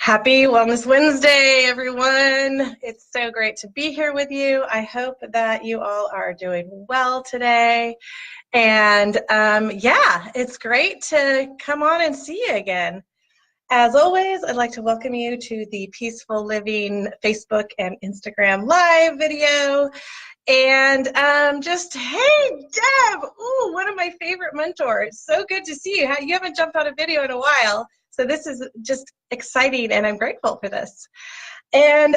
Happy Wellness Wednesday, everyone. It's so great to be here with you. I hope that you all are doing well today. And yeah, it's great to come on and see you again. As always, I'd like to welcome you to the Peaceful Living Facebook and Instagram live video. And hey, Deb, ooh, one of my favorite mentors. So good to see you. You haven't jumped on a video in a while. So this is just exciting, and I'm grateful for this. And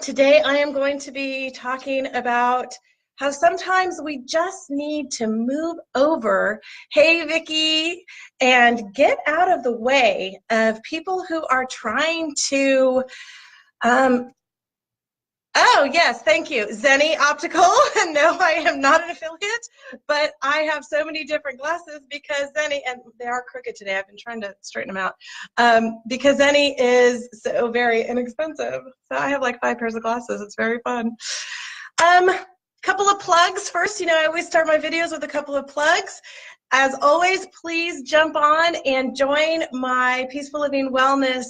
today I am going to be talking about how sometimes we just need to move over, hey, Vicki, and get out of the way of people who are trying to oh, yes, thank you. Zenny Optical. No, I am not an affiliate, but I have so many different glasses because Zenny, and they are crooked today. I've been trying to straighten them out because Zenny is so very inexpensive. So I have like 5 pairs of glasses. It's very fun. Couple of plugs first. You know, I always start my videos with a couple of plugs. As always, please jump on and join my Peaceful Living Wellness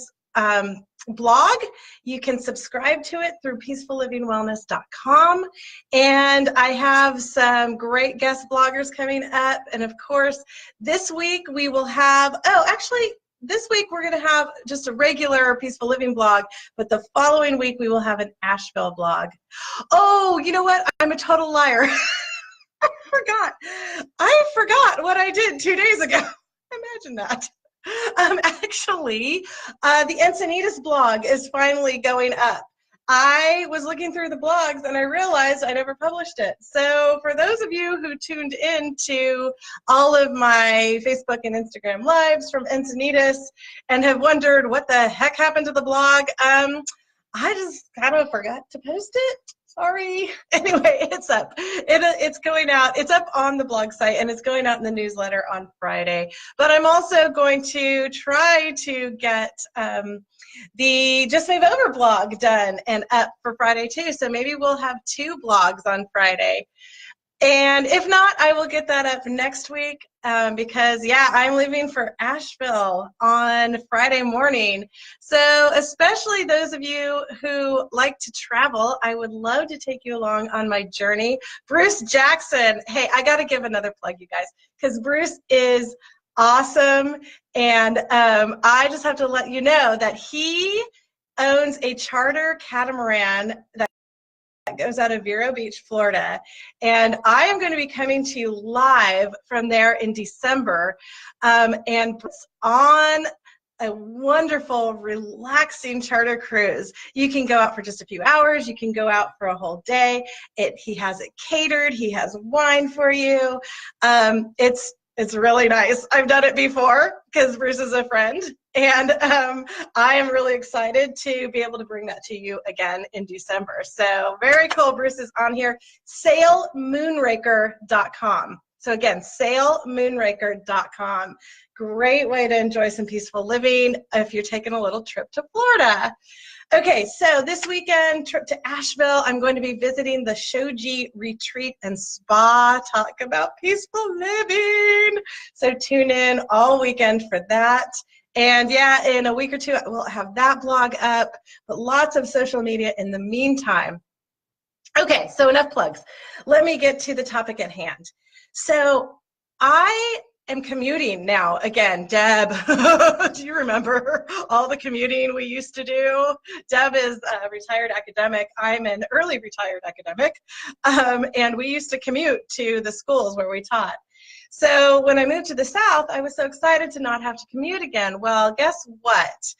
blog. You can subscribe to it through peacefullivingwellness.com, and I have some great guest bloggers coming up. And of course, this week we will have, this week we're going to have just a regular Peaceful Living blog, but the following week we will have an Asheville blog. Oh, you know what? I'm a total liar. I forgot what I did 2 days ago. Imagine that. Actually, the Encinitas blog is finally going up. I was looking through the blogs and I realized I never published it. So for those of you who tuned in to all of my Facebook and Instagram lives from Encinitas and have wondered what the heck happened to the blog, I just kind of forgot to post it. Sorry. Anyway, it's up. It's going out. It's up on the blog site, and it's going out in the newsletter on Friday. But I'm also going to try to get the Just Move Over blog done and up for Friday too. So maybe we'll have 2 blogs on Friday. And if not, I will get that up next week because, yeah, I'm leaving for Asheville on Friday morning. So especially those of you who like to travel, I would love to take you along on my journey. Bruce Jackson, hey, I got to give another plug, you guys, because Bruce is awesome. And I just have to let you know that he owns a charter catamaran that goes out of Vero Beach, Florida, and I am going to be coming to you live from there in December, and puts on a wonderful, relaxing charter cruise. You can go out for just a few hours. You can go out for a whole day. He has it catered. He has wine for you. It's really nice. I've done it before because Bruce is a friend, and I am really excited to be able to bring that to you again in December. So very cool. Bruce is on here. SailMoonraker.com. So again, SailMoonraker.com. Great way to enjoy some peaceful living if you're taking a little trip to Florida. Okay, so this weekend trip to Asheville, I'm going to be visiting the Shoji Retreat and Spa, talk about peaceful living. So tune in all weekend for that. And yeah, in a week or 2, we'll have that blog up, but lots of social media in the meantime. Okay, so enough plugs. Let me get to the topic at hand. So I am commuting now again. Deb, do you remember all the commuting we used to do? Deb is a retired academic. I'm an early retired academic, and we used to commute to the schools where we taught. So when I moved to the South, I was so excited to not have to commute again. Well, guess what?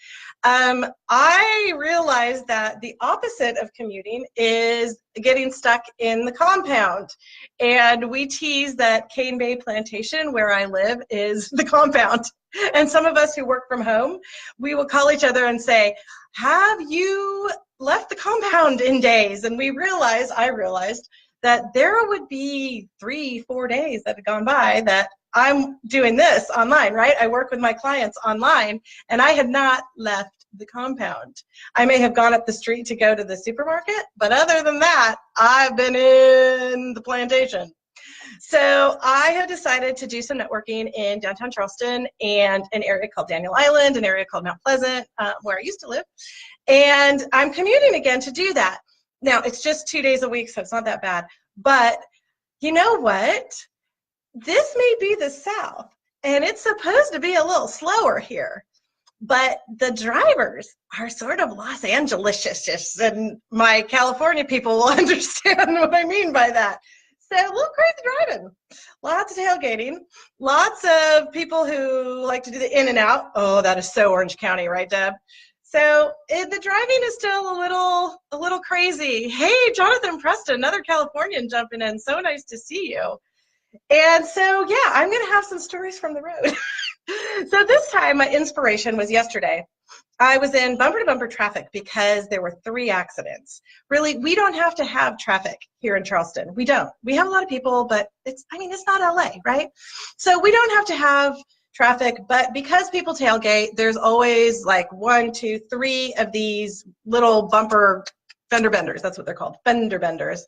I realized that the opposite of commuting is getting stuck in the compound. And we tease that Cane Bay Plantation, where I live, is the compound. And some of us who work from home, we will call each other and say, have you left the compound in days? And I realized that there would be 3-4 days that had gone by that I'm doing this online, right? I work with my clients online, and I had not left the compound. I may have gone up the street to go to the supermarket, but other than that, I've been in the plantation. So I have decided to do some networking in downtown Charleston and an area called Daniel Island, an area called Mount Pleasant, where I used to live. And I'm commuting again to do that. Now, it's just 2 days a week, so it's not that bad. But you know what? This may be the South, and it's supposed to be a little slower here. But the drivers are sort of Los Angeles-ish, and my California people will understand what I mean by that. So a little crazy driving, lots of tailgating, lots of people who like to do the in and out. Oh, that is so Orange County, right, Deb? So the driving is still a little crazy. Hey, Jonathan Preston, another Californian jumping in. So nice to see you. And so, yeah, I'm going to have some stories from the road. So this time, my inspiration was yesterday. I was in bumper-to-bumper traffic because there were 3 accidents. Really, we don't have to have traffic here in Charleston. We don't. We have a lot of people, but it's not LA, right? So we don't have to have traffic, but because people tailgate, there's always like 1, 2, 3 of these little bumper fender benders. That's what they're called, fender benders.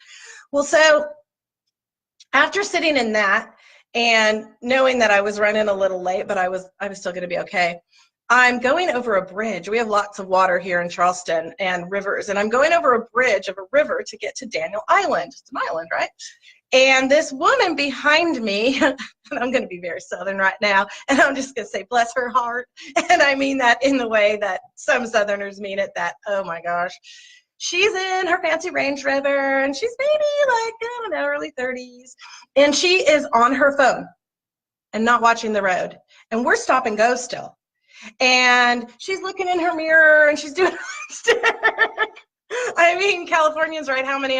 Well, so after sitting in that and knowing that I was running a little late, but I was still going to be okay, I'm going over a bridge. We have lots of water here in Charleston and rivers, and I'm going over a bridge of a river to get to Daniel Island. It's an island, right? And this woman behind me, and I'm going to be very Southern right now, and I'm just going to say, bless her heart. And I mean that in the way that some Southerners mean it, that, oh my gosh. She's in her fancy Range Rover, and she's maybe like, I don't know, early 30s. And she is on her phone and not watching the road. And we're stop and go still. And she's looking in her mirror, and she's doing lipstick. I mean, Californians, right? How many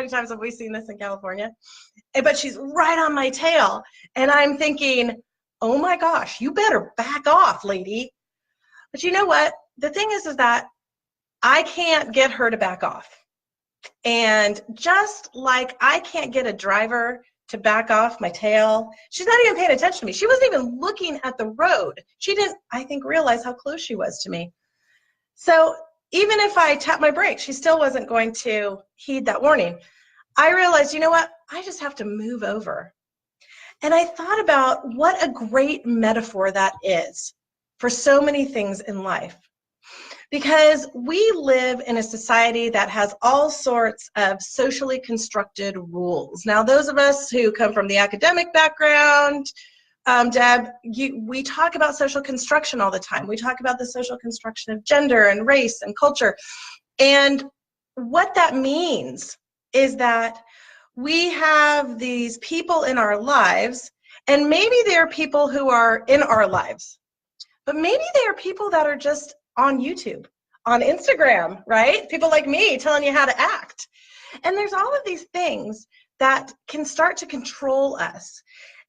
times have we seen this in California? But she's right on my tail. And I'm thinking, oh my gosh, you better back off, lady. But you know what? The thing is that I can't get her to back off. And just like I can't get a driver to back off my tail, she's not even paying attention to me. She wasn't even looking at the road. She didn't, I think, realize how close she was to me. So even if I tapped my brakes, she still wasn't going to heed that warning. I realized, you know what? I just have to move over. And I thought about what a great metaphor that is for so many things in life. Because we live in a society that has all sorts of socially constructed rules. Now, those of us who come from the academic background, Deb, we talk about social construction all the time. We talk about the social construction of gender and race and culture. And what that means is that we have these people in our lives, and maybe they're people who are in our lives, but maybe they are people that are just on YouTube, on Instagram, right? People like me telling you how to act. And there's all of these things that can start to control us.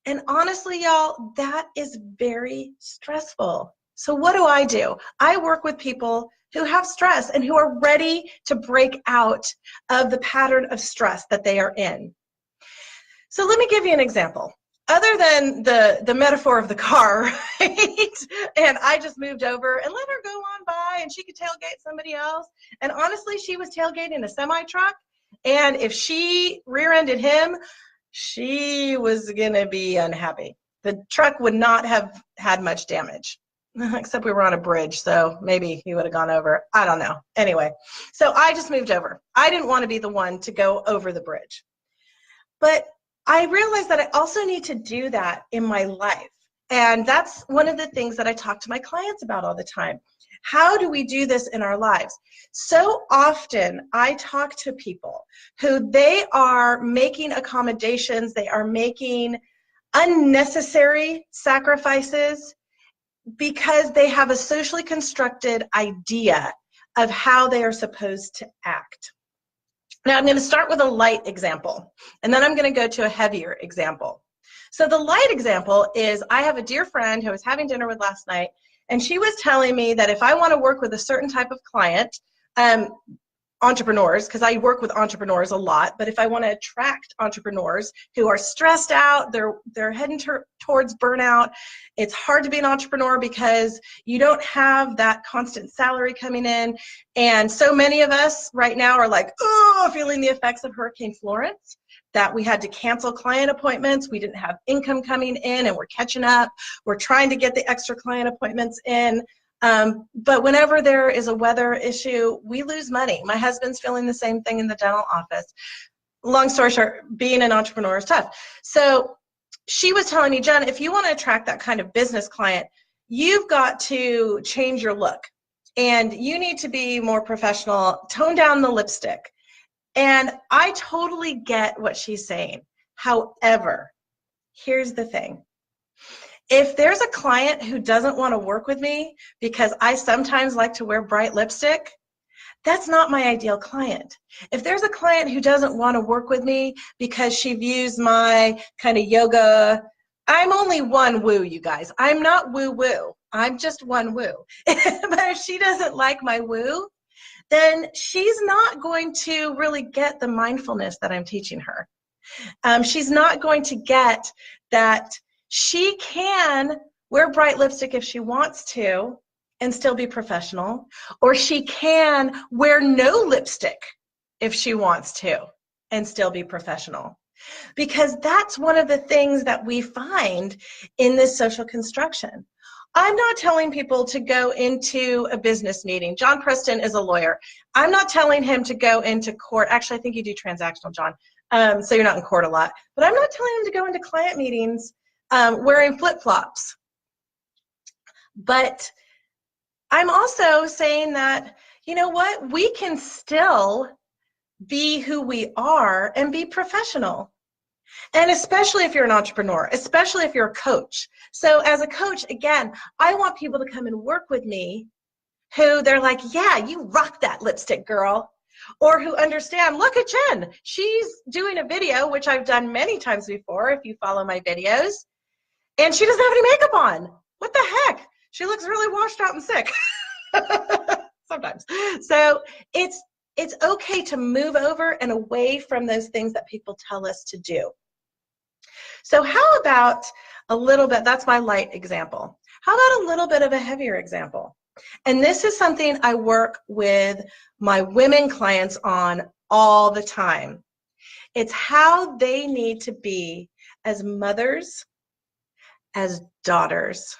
And honestly, y'all, that is very stressful. So what do? I work with people who have stress and who are ready to break out of the pattern of stress that they are in. So let me give you an example. Other than the metaphor of the car, right? And I just moved over and let her go on by and she could tailgate somebody else. And honestly, she was tailgating a semi-truck. And if she rear-ended him, she was going to be unhappy. The truck would not have had much damage, except we were on a bridge. So maybe he would have gone over. I don't know. Anyway, so I just moved over. I didn't want to be the one to go over the bridge. But I realized that I also need to do that in my life. And that's one of the things that I talk to my clients about all the time. How do we do this in our lives? So often I talk to people who they are making accommodations, they are making unnecessary sacrifices because they have a socially constructed idea of how they are supposed to act. Now, I'm going to start with a light example, and then I'm going to go to a heavier example. So the light example is I have a dear friend who I was having dinner with last night, and she was telling me that if I want to work with a certain type of client, entrepreneurs, because I work with entrepreneurs a lot, but if I want to attract entrepreneurs who are stressed out, they're heading towards burnout, it's hard to be an entrepreneur because you don't have that constant salary coming in. And so many of us right now are like, oh, feeling the effects of Hurricane Florence. that we had to cancel client appointments. We didn't have income coming in, and we're catching up. We're trying to get the extra client appointments in. But whenever there is a weather issue, we lose money. My husband's feeling the same thing in the dental office. Long story short, being an entrepreneur is tough. So she was telling me, Jen, if you want to attract that kind of business client, you've got to change your look, and you need to be more professional, tone down the lipstick. And I totally get what she's saying. However, here's the thing. If there's a client who doesn't want to work with me because I sometimes like to wear bright lipstick, that's not my ideal client. If there's a client who doesn't want to work with me because she views my kind of yoga, I'm only one woo, you guys. I'm not woo-woo. I'm just one woo. But if she doesn't like my woo, then she's not going to really get the mindfulness that I'm teaching her. She's not going to get that she can wear bright lipstick if she wants to and still be professional, or she can wear no lipstick if she wants to and still be professional. Because that's one of the things that we find in this social construction. I'm not telling people to go into a business meeting. John Preston is a lawyer. I'm not telling him to go into court. Actually, I think you do transactional, John, so you're not in court a lot. But I'm not telling him to go into client meetings wearing flip-flops. But I'm also saying that, you know what, we can still be who we are and be professional. And especially if you're an entrepreneur, especially if you're a coach. So as a coach, again, I want people to come and work with me who they're like, yeah, you rock that lipstick, girl. Or who understand, look at Jen. She's doing a video, which I've done many times before, if you follow my videos, and she doesn't have any makeup on. What the heck? She looks really washed out and sick. Sometimes. So it's okay to move over and away from those things that people tell us to do. So how about a little bit, that's my light example. How about a little bit of a heavier example? And this is something I work with my women clients on all the time. It's how they need to be as mothers, as daughters,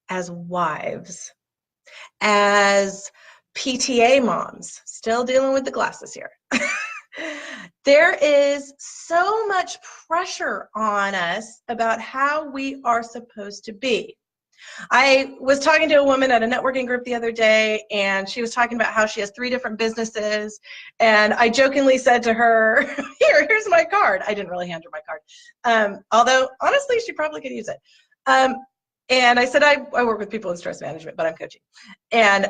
as wives, as PTA moms, still dealing with the glasses here. There is so much pressure on us about how we are supposed to be. I was talking to a woman at a networking group the other day, and she was talking about how she has 3 different businesses, and I jokingly said to her, here's my card. I didn't really hand her my card, although honestly she probably could use it. And I said, I work with people in stress management, but I'm coaching, and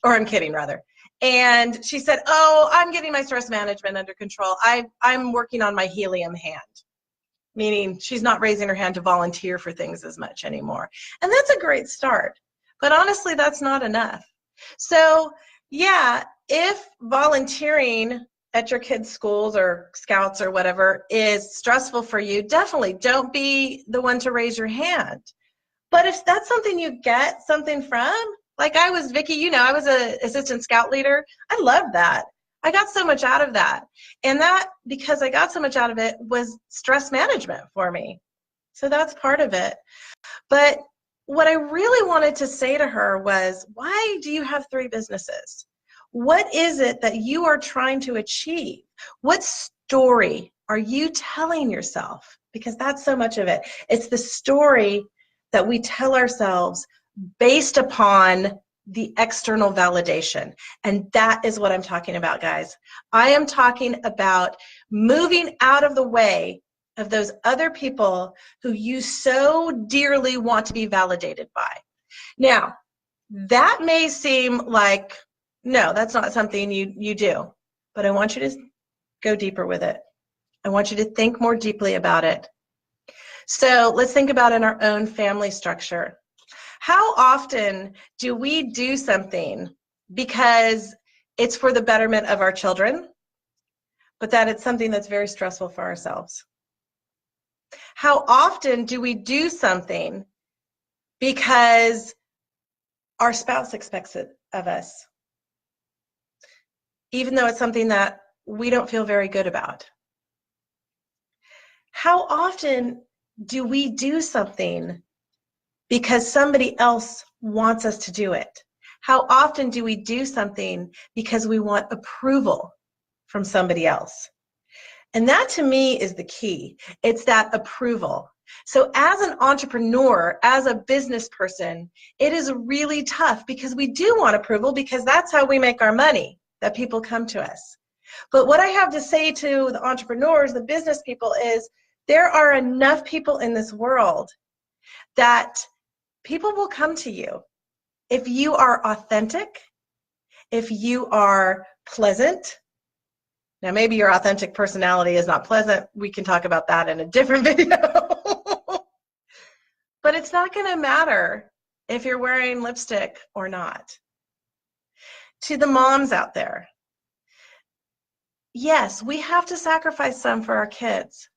or I'm kidding rather. And she said, oh, I'm getting my stress management under control. I'm working on my helium hand, meaning she's not raising her hand to volunteer for things as much anymore. And that's a great start. But honestly, that's not enough. So yeah, if volunteering at your kids' schools or scouts or whatever is stressful for you, definitely don't be the one to raise your hand. But if that's something you get something from, like I was, Vicki, you know, I was an assistant scout leader. I loved that. I got so much out of that. And that, because I got so much out of it, was stress management for me. So that's part of it. But what I really wanted to say to her was, why do you have 3 businesses? What is it that you are trying to achieve? What story are you telling yourself? Because that's so much of it. It's the story that we tell ourselves based upon the external validation. And that is what I'm talking about, guys. I am talking about moving out of the way of those other people who you so dearly want to be validated by. Now, that may seem like, no, that's not something you do, but I want you to go deeper with it. I want you to think more deeply about it. So let's think about in our own family structure. How often do we do something because it's for the betterment of our children, but that it's something that's very stressful for ourselves? How often do we do something because our spouse expects it of us, even though it's something that we don't feel very good about? How often do we do something because somebody else wants us to do it? How often do we do something because we want approval from somebody else? And that to me is the key. It's that approval. So as an entrepreneur, as a business person, it is really tough because we do want approval because that's how we make our money, that people come to us. But what I have to say to the entrepreneurs, the business people, is there are enough people in this world that people will come to you if you are authentic, if you are pleasant. Now, maybe your authentic personality is not pleasant. We can talk about that in a different video. But it's not going to matter if you're wearing lipstick or not. To the moms out there, yes, we have to sacrifice some for our kids,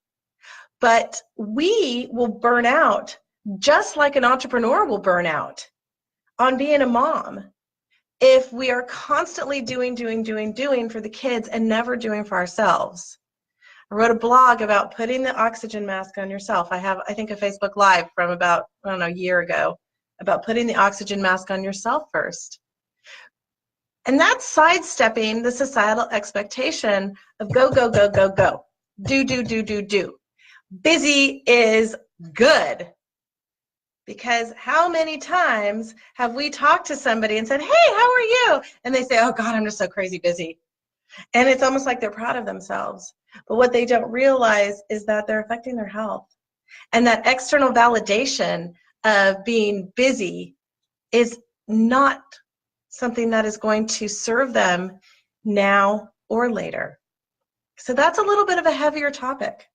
but we will burn out just like an entrepreneur will burn out on being a mom if we are constantly doing for the kids and never doing for ourselves. I wrote a blog about putting the oxygen mask on yourself. I have, I think, a Facebook Live from about, I don't know, a year ago about putting the oxygen mask on yourself first. And that's sidestepping the societal expectation of go, go, go, go, go. Do. Busy is good. Because how many times have we talked to somebody and said, hey, how are you? And they say, oh God, I'm just so crazy busy. And it's almost like they're proud of themselves. But what they don't realize is that they're affecting their health. And that external validation of being busy is not something that is going to serve them now or later. So that's a little bit of a heavier topic.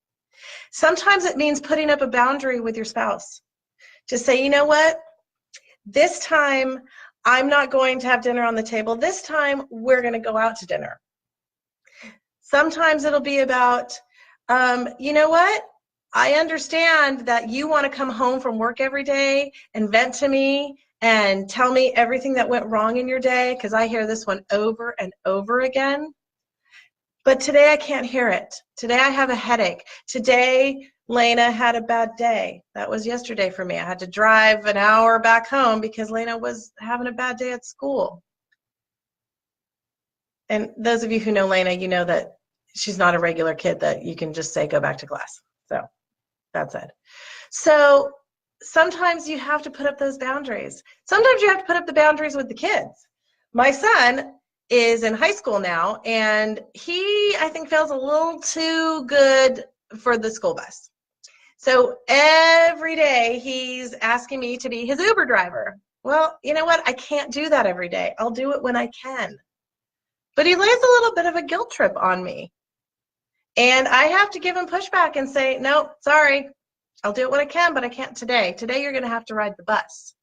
Sometimes it means putting up a boundary with your spouse. Just say, you know what, this time I'm not going to have dinner on the table. This time we're going to go out to dinner. Sometimes it'll be about, you know what, I understand that you want to come home from work every day and vent to me and tell me everything that went wrong in your day, because I hear this one over and over again. But today I can't hear it. Today I have a headache. Today Lena had a bad day. That was yesterday for me. I had to drive an hour back home because Lena was having a bad day at school. And those of you who know Lena, you know that she's not a regular kid that you can just say, go back to class. So that's it. So sometimes you have to put up those boundaries. Sometimes you have to put up the boundaries with the kids. My son is in high school now, and he, I think, feels a little too good for the school bus. So every day he's asking me to be his Uber driver. Well, you know what? I can't do that every day. I'll do it when I can. But he lays a little bit of a guilt trip on me. And I have to give him pushback and say, no, sorry, I'll do it when I can, but I can't today. Today you're going to have to ride the bus.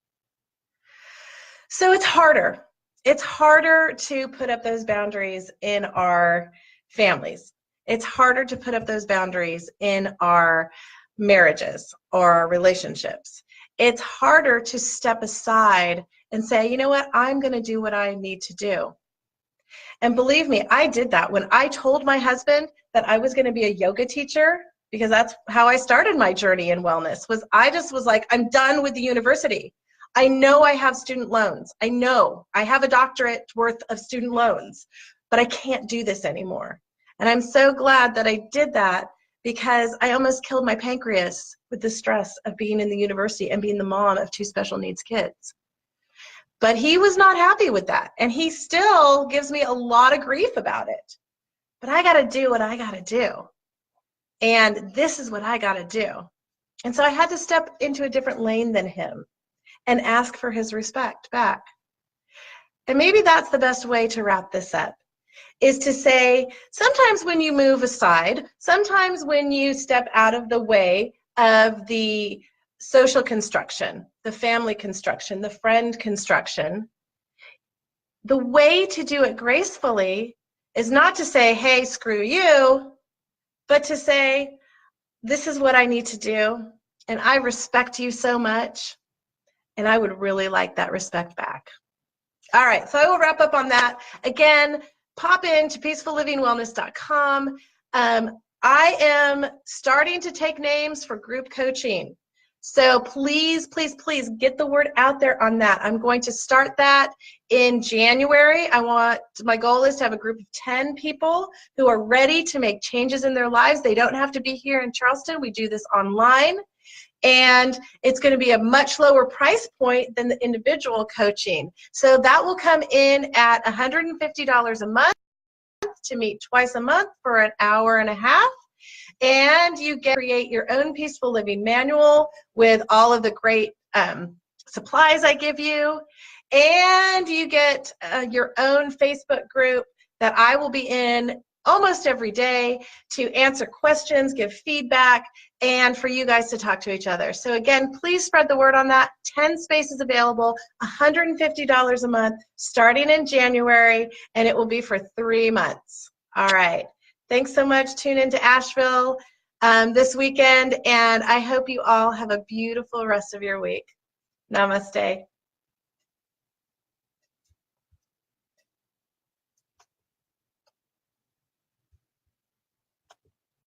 So it's harder. It's harder to put up those boundaries in our families. It's harder to put up those boundaries in our marriages or our relationships. It's harder to step aside and say, you know what, I'm going to do what I need to do. And believe me, I did that. When I told my husband that I was going to be a yoga teacher, because that's how I started my journey in wellness, was I just was like, I'm done with the university. I know I have student loans. I know I have a doctorate worth of student loans, but I can't do this anymore. And I'm so glad that I did that, because I almost killed my pancreas with the stress of being in the university and being the mom of 2 special needs kids. But he was not happy with that, and he still gives me a lot of grief about it. But I got to do what I got to do, and this is what I got to do. And so I had to step into a different lane than him and ask for his respect back. And maybe that's the best way to wrap this up, is to say, sometimes when you move aside, sometimes when you step out of the way of the social construction, the family construction, the friend construction, the way to do it gracefully is not to say, hey, screw you, but to say, this is what I need to do, and I respect you so much, and I would really like that respect back. All right, so I will wrap up on that. Again, pop in to peacefullivingwellness.com. I am starting to take names for group coaching. So please, please, please get the word out there on that. I'm going to start that in January. My goal is to have a group of 10 people who are ready to make changes in their lives. They don't have to be here in Charleston. We do this online. And it's going to be a much lower price point than the individual coaching. So that will come in at $150 a month to meet twice a month for an hour and a half. And you get to create your own peaceful living manual with all of the great supplies I give you. And you get your own Facebook group that I will be in almost every day to answer questions, give feedback, and for you guys to talk to each other. So again, please spread the word on that. 10 spaces available, $150 a month, starting in January, and it will be for 3 months. All right. Thanks so much. Tune into Asheville this weekend, and I hope you all have a beautiful rest of your week. Namaste.